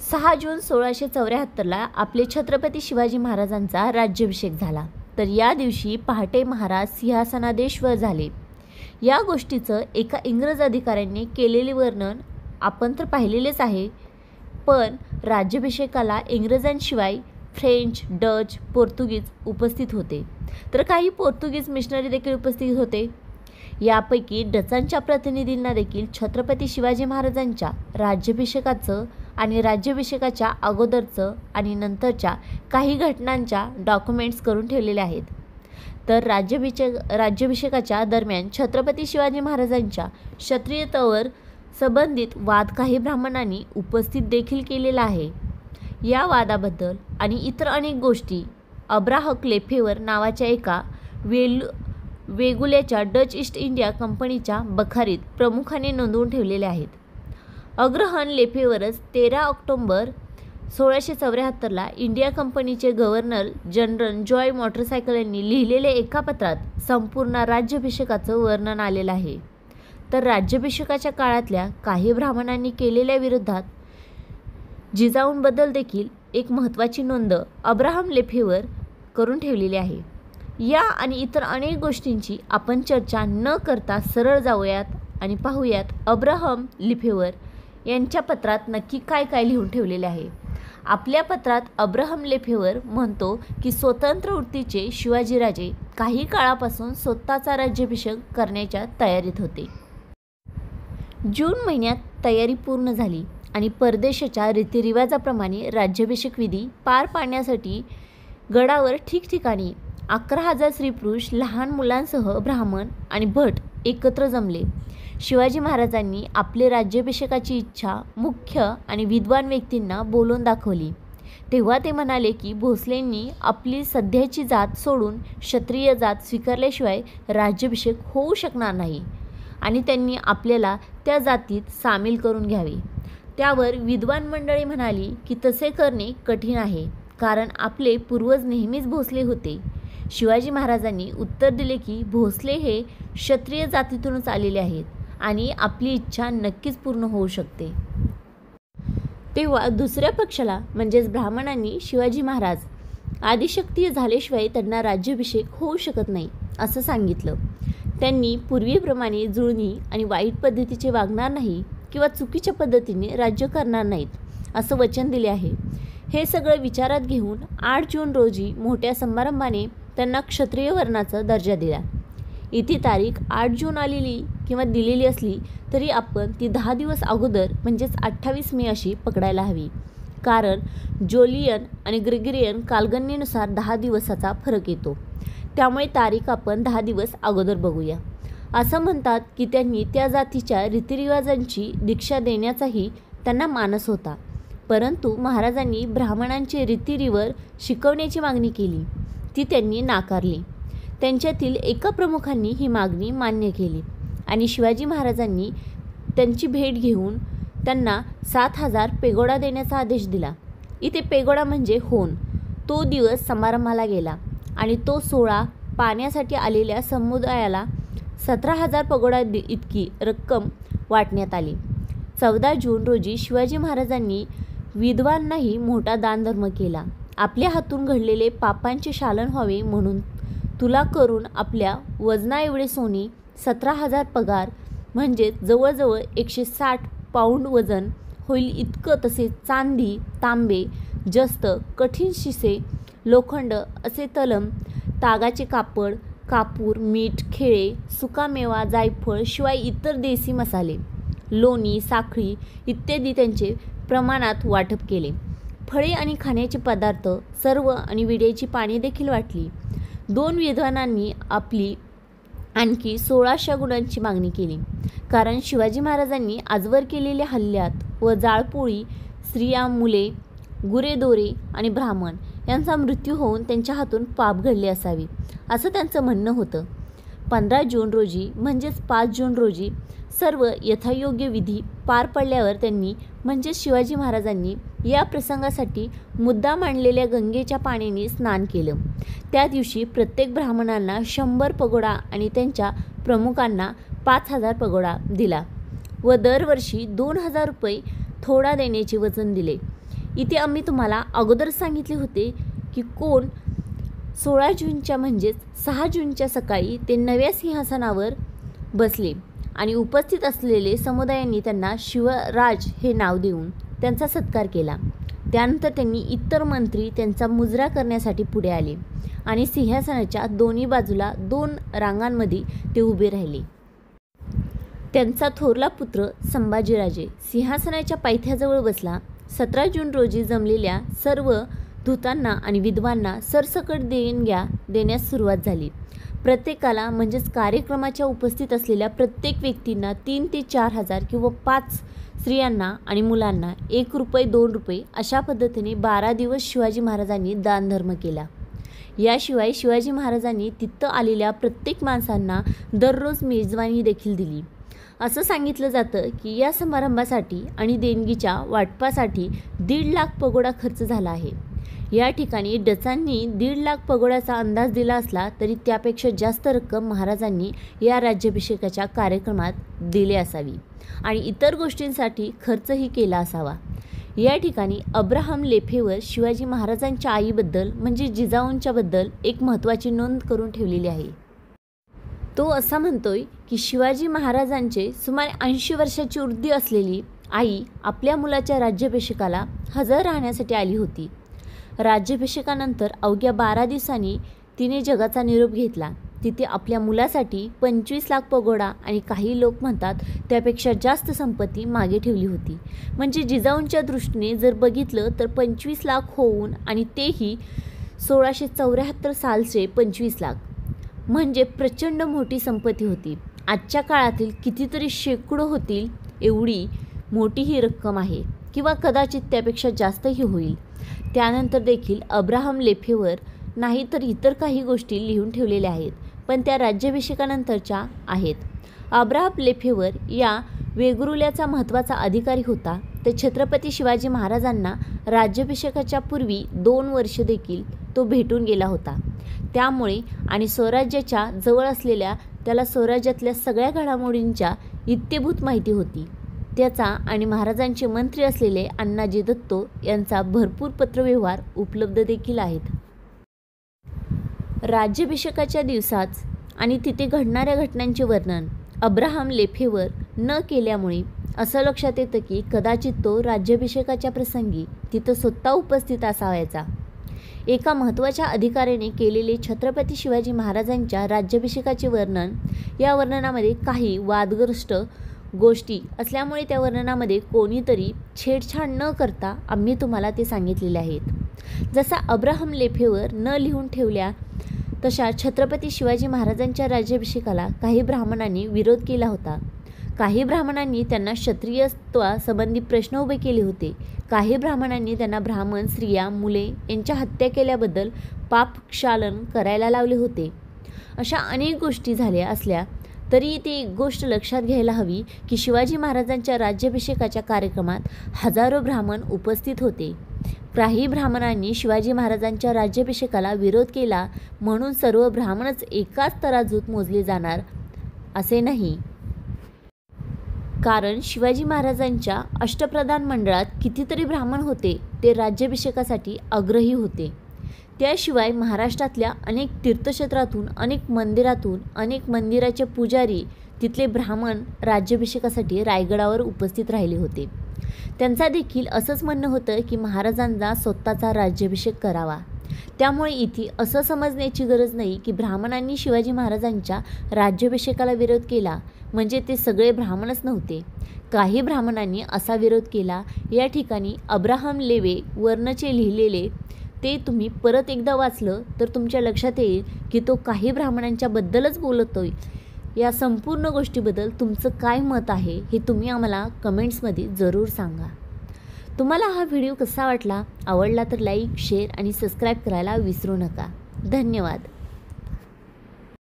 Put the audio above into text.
6 जून 1674ला आपले छत्रपती शिवाजी महाराजांचा राज्याभिषेक झाला. तर या दिवशी पहाटे महाराज सिंहासनाधीश्वर झाले. या गोष्टीचं एका इंग्रज अधिकाऱ्याने केलेले वर्णन आपण तर पाहिलेलेच आहे. पण राज्याभिषेकाला इंग्रजांशिवाय फ्रेंच, डच, पोर्तुगीज उपस्थित होते. तर काही पोर्तुगीज मिशनरी देखील उपस्थित होते. यापैकी डचांच्या प्रतिनिधींना देखील छत्रपती शिवाजी महाराजांच्या राज्याभिषेकाचं आणि राज्याभिषेकाच्या अगोदरचं आणि नंतरच्या काही घटनांच्या डॉक्युमेंट्स करून ठेवलेले आहेत. तर राज्याभिषेकाच्या दरम्यान छत्रपती शिवाजी महाराजांच्या क्षत्रियत्वावर संबंधित वाद काही ब्राह्मणांनी उपस्थित देखील केलेला आहे. या वादाबद्दल आणि इतर अनेक गोष्टी अब्राहम लेफेवर नावाच्या एका वेगुल्याच्या डच ईस्ट इंडिया कंपनीच्या बखारीत प्रमुखाने नोंदवून ठेवलेल्या आहेत. अग्रहण लेफेवरच 13 ऑक्टोबर 1674ला इंडिया कंपनीचे गव्हर्नर जनरल जॉय मोटरसायकल यांनी लिहिलेल्या एका पत्रात संपूर्ण राज्याभिषेकाचं वर्णन आलेलं आहे. तर राज्याभिषेकाच्या काळातल्या काही ब्राह्मणांनी केलेल्या विरोधात जिजाऊंबद्दल देखील एक महत्त्वाची नोंद अब्राहम लेफेवर करून ठेवलेली आहे. या आणि इतर अनेक गोष्टींची आपण चर्चा न करता सरळ जाऊयात आणि पाहूयात अब्राहम लेफेवर यांच्या पत्रात नक्की काय काय लिहून ठेवलेले आहे. आपल्या पत्रात अब्राहम लेफेवर म्हणतो की स्वतंत्र वृत्तीचे शिवाजीराजे काही काळापासून स्वतःचा राज्याभिषेक करण्याच्या तयारीत होते. जून महिन्यात तयारी पूर्ण झाली आणि परदेशाच्या रीतिरिवाजाप्रमाणे राज्याभिषेक विधी पार पाडण्यासाठी गडावर ठिकठिकाणी 11,000 स्त्रीपुरुष, लहान मुलांसह ब्राह्मण आणि भट एकत्र जमले. शिवाजी महाराजांनी आपले राज्याभिषेकाची इच्छा मुख्य आणि विद्वान व्यक्तींना बोलून दाखवली. तेव्हा ते म्हणाले की भोसलेंनी आपली सध्याची जात सोडून क्षत्रिय जात स्वीकारल्याशिवाय राज्याभिषेक होऊ शकणार नाही आणि त्यांनी आपल्याला त्या जातीत सामील करून घ्यावे. त्यावर विद्वान मंडळी म्हणाली की तसे करणे कठीण आहे, कारण आपले पूर्वज नेहमीच भोसले होते. शिवाजी महाराजांनी उत्तर दिले की भोसले हे क्षत्रिय जातीतूनच आलेले आहेत आणि आपली इच्छा नक्कीच पूर्ण होऊ शकते. तेव्हा दुसऱ्या पक्षाला म्हणजेच ब्राह्मणांनी शिवाजी महाराज आदिशक्तीय झाल्याशिवाय त्यांना राज्याभिषेक होऊ शकत नाही असं सांगितलं. त्यांनी पूर्वीप्रमाणे जुळणी आणि वाईट पद्धतीचे वागणार नाही किंवा चुकीच्या पद्धतीने राज्य करणार नाहीत असं वचन दिले आहे. हे सगळं विचारात घेऊन 8 जून रोजी मोठ्या समारंभाने त्यांना क्षत्रिय वर्णाचा दर्जा दिला. इथे तारीख 8 जून आलेली किंवा दिलेली असली तरी आपण ती 10 दिवस अगोदर म्हणजेच 28 मे अशी पकडायला हवी, कारण जोलियन आणि ग्रेगरियन कालगणनेनुसार 10 दिवसाचा फरक येतो. त्यामुळे तारीख आपण 10 दिवस अगोदर बघूया. असं म्हणतात की त्यांनी त्या जातीच्या रीतिरिवाजांची दीक्षा देण्याचाही त्यांना मानस होता, परंतु महाराजांनी ब्राह्मणांचे रीतिरिवर शिकवण्याची मागणी केली. ती त्यांनी नाकारली. त्यांच्यातील एका प्रमुखांनी ही मागणी मान्य केली आणि शिवाजी महाराजांनी त्यांची भेट घेऊन त्यांना 7,000 पेगोडा देण्याचा आदेश दिला. इथे पेगोडा म्हणजे होन. तो दिवस समारंभाला गेला आणि तो सोहळा पाहण्यासाठी आलेल्या समुदायाला 17,000 पेगोडा इतकी रक्कम वाटण्यात आली. 14 जून रोजी शिवाजी महाराजांनी विधवांनाही मोठा दानधर्म केला. आपल्या हातून घडलेले पापांचे शालन व्हावे म्हणून तुला करून आपल्या वजना एवढे सोने, 17,000 पगार म्हणजे जवळजवळ 160 पाऊंड वजन होईल इतकं, तसेच चांदी, तांबे, जस्त, कठीण शिसे, लोखंड असे तलम, तागाचे कापड, कापूर, मीठ, खेळे, सुकामेवा, जायफळ शिवाय इतर देसी मसाले, लोणी, साखळी इत्यादी त्यांचे प्रमाणात वाटप केले. फळे आणि खाण्याचे पदार्थ सर्व आणि विड्याची पाने देखील वाटली. 2 विद्वानांनी आपली आणखी 1600 गुणांची मागणी केली, कारण शिवाजी महाराजांनी आजवर केलेल्या हल्ल्यात व जाळपोळी स्त्रिया, मुले, गुरेदोरे आणि ब्राह्मण यांचा मृत्यू होऊन त्यांच्या हातून पाप घडले असावे असं त्यांचं म्हणणं होतं. 15 जून रोजी म्हणजेच 5 जून रोजी सर्व यथायोग्य विधी पार पडल्यावर त्यांनी म्हणजेच शिवाजी महाराजांनी या प्रसंगासाठी मुद्दाम आणलेल्या गंगेच्या पाण्याने स्नान केलं. त्या दिवशी प्रत्येक ब्राह्मणांना 100 पगोडा आणि त्यांच्या प्रमुखांना 5,000 पगोडा दिला व दरवर्षी 2,000 रुपये थोडा देण्याचे वचन दिले. इथे आम्ही तुम्हाला अगोदर सांगितले होते की कोण 16 जूनच्या म्हणजेच 6 जूनच्या सकाळी ते नव्या सिंहासनावर बसले आणि उपस्थित असलेले समुदायांनी त्यांना शिवराज हे नाव देऊन त्यांचा सत्कार केला. त्यानंतर त्यांनी इतर मंत्री त्यांचा मुजरा करण्यासाठी पुढे आले आणि सिंहासनाच्या दोन्ही बाजूला 2 रांगांमध्ये ते उभे राहिले. त्यांचा थोरला पुत्र संभाजीराजे सिंहासनाच्या पायथ्याजवळ बसला. 17 जून रोजी जमलेल्या सर्व दूतांना आणि विद्वांना सरसकट देणग्या देण्यास सुरुवात झाली. प्रत्येकाला म्हणजेच कार्यक्रमाच्या उपस्थित असलेल्या प्रत्येक व्यक्तींना 3 ते 4 हजार किंवा 5 स्त्रियांना आणि मुलांना 1 रुपये 2 रुपये अशा पद्धतीने 12 दिवस शिवाजी महाराजांनी दानधर्म केला. याशिवाय शिवाजी महाराजांनी तिथं आलेल्या प्रत्येक माणसांना दररोज मेजवानी देखील दिली. असं सांगितलं जातं की या समारंभासाठी आणि देणगीच्या वाटपासाठी 1.5 लाख पगोडा खर्च झाला आहे. या ठिकाणी डचांनी 1.5 लाख पगोड्याचा अंदाज दिला असला तरी त्यापेक्षा जास्त रक्कम महाराजांनी या राज्याभिषेकाच्या कार्यक्रमात दिली असावी आणि इतर गोष्टींसाठी खर्चही केला असावा. या ठिकाणी अब्राहम लेफेवर शिवाजी महाराजांच्या आईबद्दल म्हणजे जिजाऊंच्याबद्दल एक महत्त्वाची नोंद करून ठेवलेली आहे. तो असा म्हणतोय की शिवाजी महाराजांचे सुमारे 80 वर्षाची वृद्धी असलेली आई आपल्या मुलाच्या राज्याभिषेकाला हजर राहण्यासाठी आली होती. राज्याभिषेकानंतर अवघ्या 12 दिवसांनी तिने जगाचा निरोप घेतला. तिथे आपल्या मुलासाठी 25 लाख पगोडा आणि काही लोक म्हणतात त्यापेक्षा जास्त संपत्ती मागे ठेवली होती. म्हणजे जिजाऊंच्या दृष्टीने जर बघितलं तर 25 लाख होऊन आणि तेही 1674 सालचे 25 लाख म्हणजे प्रचंड मोठी संपत्ती होती. आजच्या काळातील कितीतरी शेकडो होतील एवढी मोठी ही रक्कम आहे किंवा कदाचित त्यापेक्षा जास्तही होईल. त्यानंतर देखील अब्राहम लेफेवर नाही तर इतर काही गोष्टी लिहून ठेवलेल्या आहेत पण त्या राज्याभिषेकानंतरच्या आहेत. अब्राहम लेफेवर या वेगुर्ल्याचा महत्त्वाचा अधिकारी होता. ते छत्रपती शिवाजी महाराजांना राज्याभिषेकाच्या पूर्वी 2 वर्ष देखील तो भेटून गेला होता. त्यामुळे आणि स्वराज्याच्या जवळ असलेल्या त्याला स्वराज्यातल्या सगळ्या घडामोडींच्या इत्तेभूत माहिती होती. त्याचा आणि महाराजांचे मंत्री असलेले अण्णाजी दत्तो यांचा भरपूर पत्रव्यवहार उपलब्ध देखील आहेत. राज्याभिषेकाच्या दिवसाच आणि तिथे घडणाऱ्या घटनांचे वर्णन अब्राहम लेफेवर न केल्यामुळे असं लक्षात येतं की कदाचित तो राज्याभिषेकाच्या प्रसंगी तिथं स्वतः उपस्थित असावायचा. एका महत्त्वाच्या अधिकाऱ्याने केलेले छत्रपती शिवाजी महाराजांच्या राज्याभिषेकाचे वर्णन या वर्णनामध्ये काही वादग्रस्त गोष्टी असल्यामुळे त्या वर्णनामध्ये कोणीतरी छेडछाड न करता आम्ही तुम्हाला ते सांगितलेले आहेत. जसा अब्राहम लेफेवर न लिहून ठेवल्या तशा छत्रपती शिवाजी महाराजांच्या राज्याभिषेकाला काही ब्राह्मणांनी विरोध केला होता. काही ब्राह्मणांनी त्यांना क्षत्रियत्वासंबंधी प्रश्न उभे केले होते. काही ब्राह्मणांनी त्यांना ब्राह्मण स्त्रिया मुले यांच्या हत्या केल्याबद्दल पापक्षालन करायला लावले होते. अशा अनेक गोष्टी झाल्या असल्या तरी ते एक गोष्ट लक्षात घ्यायला हवी की शिवाजी महाराजांच्या राज्याभिषेकाच्या कार्यक्रमात हजारो ब्राह्मण उपस्थित होते. काही ब्राह्मणांनी शिवाजी महाराजांच्या राज्याभिषेकाला विरोध केला म्हणून सर्व ब्राह्मणच एकाच तराजूत मोजले जाणार असे नाही. कारण शिवाजी महाराजांच्या अष्टप्रधान मंडळात कितीतरी ब्राह्मण होते ते राज्याभिषेकासाठी आग्रही होते. त्याशिवाय महाराष्ट्रातल्या अनेक तीर्थक्षेत्रातून अनेक मंदिरातून अनेक मंदिराचे पुजारी तिथले ब्राह्मण राज्याभिषेकासाठी रायगडावर उपस्थित राहिले होते. त्यांचा देखील असंच म्हणणं होतं की महाराजांचा स्वतःचा राज्याभिषेक करावा. त्यामुळे इथे असं समजण्याची गरज नाही की ब्राह्मणांनी शिवाजी महाराजांच्या राज्याभिषेकाला विरोध केला म्हणजे ते सगळे ब्राह्मणच नव्हते. काही ब्राह्मणांनी असा विरोध केला. या ठिकाणी अब्राहम लेवे वर्णचे लिहिलेले ते तुम्ही परत एकदा वाचलं तर तुमच्या लक्षात येईल की तो काही ब्राह्मणांच्या बद्दलच बोलतोय. या संपूर्ण गोष्टीबद्दल तुमचं काय मत आहे हे तुम्ही आम्हाला कमेंट्समध्ये जरूर सांगा. तुम्हाला हा व्हिडिओ कसा वाटला? आवडला तर लाईक, शेअर आणि सबस्क्राईब करायला विसरू नका. धन्यवाद.